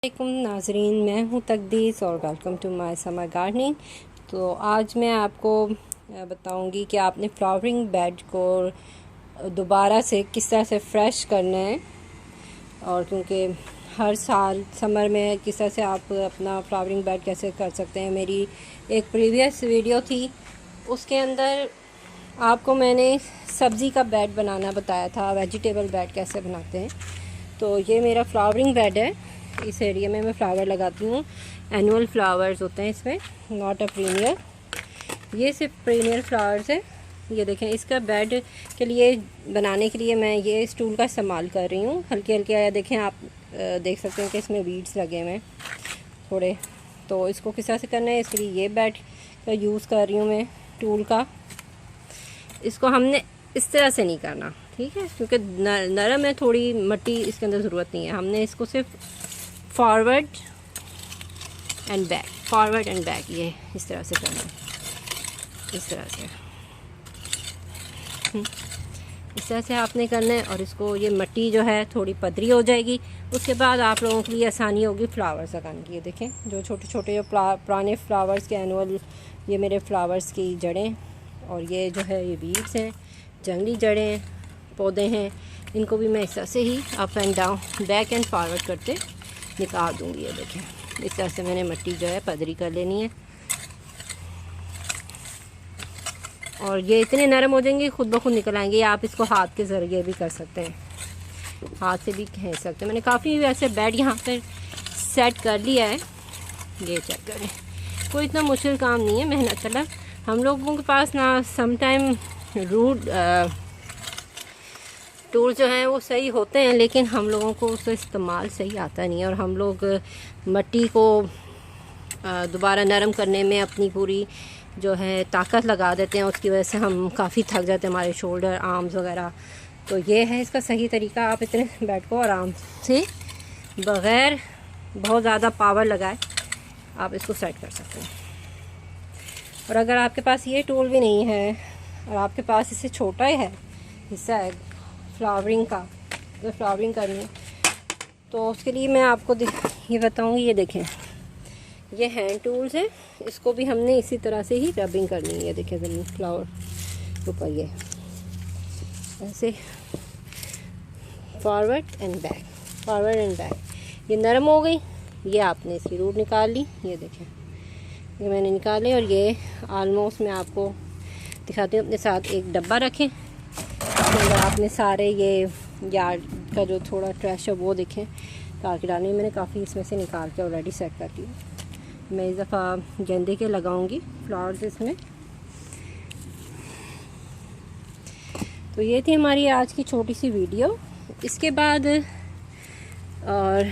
वालेकुम नाजरीन, मैं हूं तकदीस और welcome to my summer gardening. तो आज मैं आपको बताऊंगी कि आपने फ्लावरिंग बेड को दोबारा से किस तरह से फ्रेश करना है। और क्योंकि हर साल समर में किस तरह से आप अपना फ्लावरिंग बेड कैसे कर सकते हैं, मेरी एक प्रीवियस वीडियो थी, उसके अंदर आपको मैंने सब्ज़ी का बेड बनाना बताया था, वेजिटेबल बेड कैसे बनाते हैं। तो ये मेरा फ्लावरिंग बेड है। इस एरिया में मैं फ्लावर लगाती हूँ, एनुअल फ्लावर्स होते हैं इसमें, नॉट अ पीरियड। ये सिर्फ पीरियड फ्लावर्स है। ये देखें, इसका बेड के लिए बनाने के लिए मैं ये स्टूल का इस्तेमाल कर रही हूँ। हल्के हल्के आया, देखें आप देख सकते हैं कि इसमें वीड्स लगे हुए हैं थोड़े। तो इसको किस तरह से करना है, इसके लिए ये बेड का यूज़ कर रही हूँ मैं, टूल का। इसको हमने इस तरह से नहीं करना, ठीक है, क्योंकि नरम है, थोड़ी मट्टी इसके अंदर ज़रूरत नहीं है। हमने इसको सिर्फ forward and back, forward and back, ये इस तरह से करना है, इस तरह से इस तरह से आपने करना है। और इसको, ये मिट्टी जो है थोड़ी पतली हो जाएगी, उसके बाद आप लोगों के लिए आसानी होगी फ्लावर्स लगाने की। ये देखें, जो छोटे छोटे जो पुराने फ्लावर्स के एनुअल, ये मेरे फ्लावर्स की जड़ें, और ये जो है ये वीड्स हैं, जंगली जड़ें, पौधे हैं, इनको भी मैं इस तरह से ही up and down, back and forward करते निकाल दूँगी। ये देखें, इस तरह से मैंने मिट्टी जो है पतली कर लेनी है। और ये इतने नरम हो जाएंगे, खुद ब खुद निकल आएंगे। आप इसको हाथ के ज़रिए भी कर सकते हैं, हाथ से भी खींच सकते हैं। मैंने काफ़ी वैसे बेड यहाँ पर सेट कर लिया है। ये चेक करें, कोई इतना मुश्किल काम नहीं है, मेहनत तलब। हम लोगों के पास ना समटाइम रूड टूल जो हैं वो सही होते हैं, लेकिन हम लोगों को उसका इस्तेमाल सही आता नहीं है। और हम लोग मिट्टी को दोबारा नरम करने में अपनी पूरी जो है ताकत लगा देते हैं, उसकी वजह से हम काफ़ी थक जाते हैं, हमारे शोल्डर, आर्म्स वगैरह। तो ये है इसका सही तरीका। आप इतने बेड को आराम से बग़ैर बहुत ज़्यादा पावर लगाए आप इसको सेट कर सकते हैं। और अगर आपके पास ये टूल भी नहीं है और आपके पास इससे छोटा ही है हिस्सा है फ्लावरिंग का, अगर फ्लावरिंग करनी है, तो उसके लिए मैं आपको ये बताऊंगी। ये देखें, ये हैंड टूल्स हैं, इसको भी हमने इसी तरह से ही रबिंग करनी है। ये देखें, ज़मीन फ्लावर के ऊपर ये ऐसे forward and back, forward and back. ये नरम हो गई, ये आपने इसकी रूट निकाल ली। ये देखें, ये मैंने निकाले। और ये आलमोस्ट मैं आपको दिखाती हूँ। अपने साथ एक डब्बा रखें, उसके अंदर आपने सारे ये यार्ड का जो थोड़ा ट्रैश है वो देखें तार के डालने। मैंने काफ़ी इसमें से निकाल के ऑलरेडी सेट कर दी। मैं इस दफ़ा गेंदे के लगाऊंगी फ्लावर्स इसमें। तो ये थी हमारी आज की छोटी सी वीडियो। इसके बाद और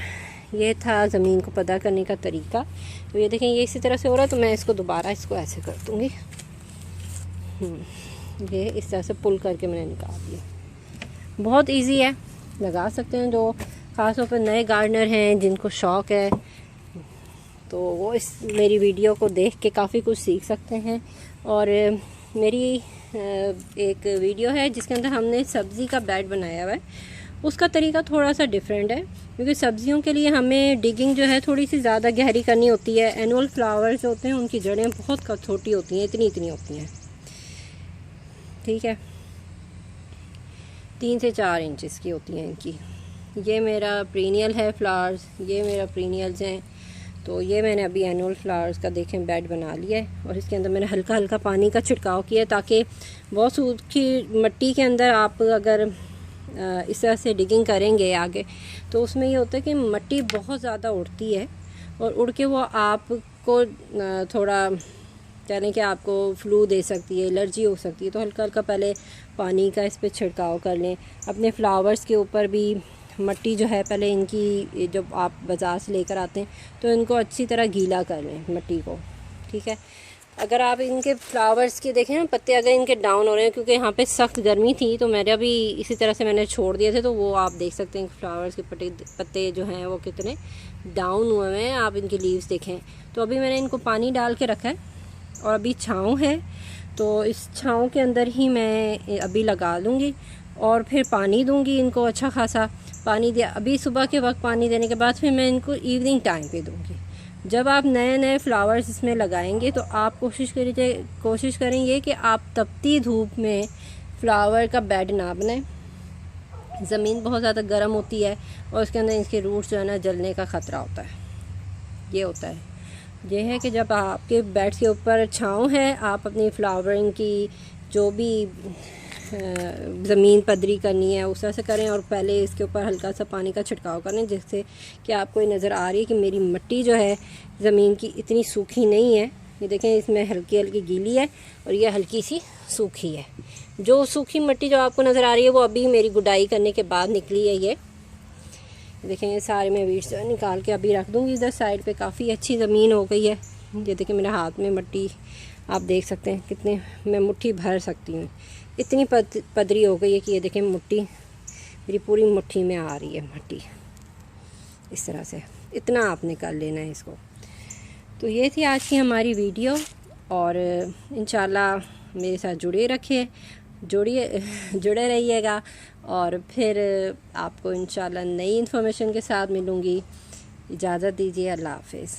ये था ज़मीन को पता करने का तरीका। तो ये देखें, ये इसी तरह से हो रहा है, तो मैं इसको दोबारा इसको ऐसे कर दूँगी। ये इस तरह से पुल करके मैंने निकाल दिया। बहुत इजी है, लगा सकते हैं। जो ख़ास तौर पर नए गार्डनर हैं, जिनको शौक़ है, तो वो इस मेरी वीडियो को देख के काफ़ी कुछ सीख सकते हैं। और मेरी एक वीडियो है जिसके अंदर हमने सब्ज़ी का बेड बनाया हुआ है। उसका तरीका थोड़ा सा डिफरेंट है, क्योंकि सब्जियों के लिए हमें डिगिंग जो है थोड़ी सी ज़्यादा गहरी करनी होती है। एनुअल फ्लावर्स होते हैं, उनकी जड़ें बहुत छोटी होती हैं, इतनी इतनी होती हैं, ठीक है, 3 से 4 इंचेस की होती हैं इनकी। ये मेरा प्रीनियल है फ्लावर्स, ये मेरा प्रीनियल्स हैं। तो ये मैंने अभी एनुअल फ्लावर्स का देखें बेड बना लिया है। और इसके अंदर मैंने हल्का हल्का पानी का छिड़काव किया, ताकि बहुत सूखी मिट्टी के अंदर आप अगर इस तरह से डिगिंग करेंगे आगे, तो उसमें ये होता है कि मिट्टी बहुत ज़्यादा उड़ती है, और उड़ के वो आपको थोड़ा कह लें कि आपको फ्लू दे सकती है, एलर्जी हो सकती है। तो हल्का हल्का पहले पानी का इस पर छिड़काव कर लें। अपने फ्लावर्स के ऊपर भी मिट्टी जो है, पहले इनकी जब आप बाज़ार से लेकर आते हैं तो इनको अच्छी तरह गीला कर लें मिट्टी को, ठीक है। अगर आप इनके फ्लावर्स के देखें ना, पत्ते अगर इनके डाउन हो रहे हैं, क्योंकि यहाँ पे सख्त गर्मी थी, तो मेरे अभी इसी तरह से मैंने छोड़ दिए थे, तो वो आप देख सकते हैं फ्लावर्स के पत्ते जो हैं वो कितने डाउन हुए हैं। आप इनकी लीव्स देखें। तो अभी मैंने इनको पानी डाल के रखा है, और अभी छाँव है, तो इस छाँव के अंदर ही मैं अभी लगा लूँगी, और फिर पानी दूँगी इनको अच्छा खासा। पानी दिया, अभी सुबह के वक्त पानी देने के बाद फिर मैं इनको इवनिंग टाइम पे दूँगी। जब आप नए नए फ्लावर्स इसमें लगाएंगे तो आप कोशिश करेंगे कि आप तपती धूप में फ्लावर का बेड ना बनाएं। ज़मीन बहुत ज़्यादा गर्म होती है और उसके अंदर इसके रूट्स जो है ना जलने का ख़तरा होता है। ये होता है ये है कि जब आपके बेड के ऊपर छाँव है, आप अपनी फ्लावरिंग की जो भी ज़मीन पदरी करनी है उस तरह से करें, और पहले इसके ऊपर हल्का सा पानी का छिड़काव करें, जिससे कि आपको ये नज़र आ रही है कि मेरी मिट्टी जो है ज़मीन की इतनी सूखी नहीं है। ये देखें, इसमें हल्की हल्की गीली है और ये हल्की सी सूखी है। जो सूखी मिट्टी जो आपको नज़र आ रही है वो अभी मेरी गुडाई करने के बाद निकली है। ये देखें, ये सारे मैं वीड्स निकाल के अभी रख दूँगी इधर साइड पे। काफ़ी अच्छी ज़मीन हो गई है। ये देखें, मेरे हाथ में मिट्टी आप देख सकते हैं कितने मैं मुट्ठी भर सकती हूँ, इतनी पदरी हो गई है कि ये देखें मुट्ठी मेरी पूरी मुट्ठी में आ रही है मिट्टी। इस तरह से इतना आपने कर लेना है इसको। तो ये थी आज की हमारी वीडियो, और इंशाल्लाह मेरे साथ जुड़े रहिएगा, और फिर आपको इंशाल्लाह नई इन्फॉर्मेशन के साथ मिलूँगी। इजाज़त दीजिए, अल्लाह हाफ़िज़।